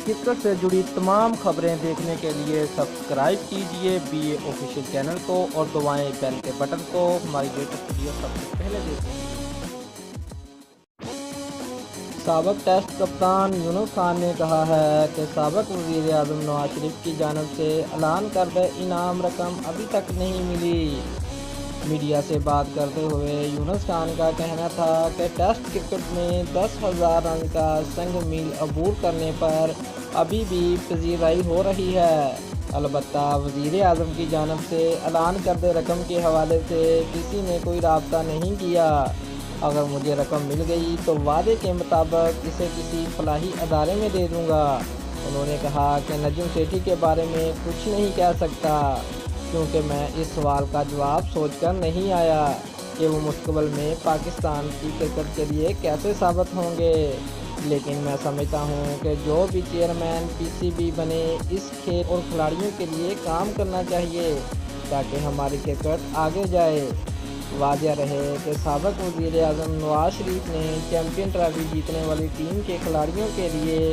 Cricket سے جڑی تمام خبریں دیکھنے کے لیے سبسکرائب کیجئے BA آفیشیل چینل کو اور دبائیں بیل کے بٹن کو۔ ہماری لیٹسٹ ویڈیو سب سے پہلے دیکھیں۔ سابق ٹیسٹ کپتان یونس خان نے کہا ہے کہ سابق وزیر اعظم نواز شریف کی جانب سے اعلان کردہ انعام رقم ابھی تک نہیں ملی۔ میڈیا سے بات کرتے ہوئے یونس خان کا کہنا تھا کہ ٹیسٹ کرکٹ میں 10,000 رن کا سنگ میل عبور کرنے پر ابھی بھی پذیرائی ہو رہی ہے۔ البتہ وزیر اعظم کی جانب سے اعلان کردہ رقم کے حوالے سے کسی نے کوئی رابطہ نہیں کیا۔ اگر مجھے رقم مل گئی تو وعدے کے مطابق اسے کسی فلاحی ادارے میں دے دوں گا۔ انہوں نے کہا کہ نجم سیٹھی کے بارے میں کچھ نہیں کہہ سکتا کیونکہ میں اس سوال کا جواب سوچ کر نہیں آیا کہ وہ مستقبل میں پاکستان کی کرکٹ کے لیے کیسے ثابت ہوں گے، لیکن میں سمجھتا ہوں کہ جو بھی چیئرمین PCB بنے اس کھیل اور کھلاڑیوں کے لیے کام کرنا چاہیے تاکہ ہماری کرکٹ آگے جائے۔ واضح رہے کہ سابق وزیر اعظم نواز شریف نے چیمپئن ٹرافی جیتنے والی ٹیم کے کھلاڑیوں کے لیے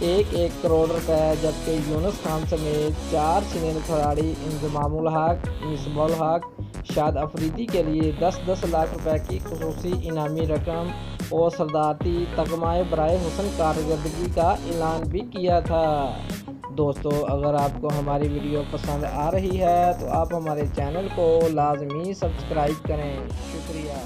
1-1 کروڑ روپے، جبکہ یونس خان سمیت 4 سینئر کھلاڑی انضمام الحق، مصباح الحق، شاد افریدی کے لیے 10-10 لاکھ روپے کی خصوصی انعامی رقم اور صدارتی تمغہ برائے حسن کارکردگی کا اعلان بھی کیا تھا۔ دوستو، اگر آپ کو ہماری ویڈیو پسند آ رہی ہے تو آپ ہمارے چینل کو لازمی سبسکرائب کریں۔ شکریہ۔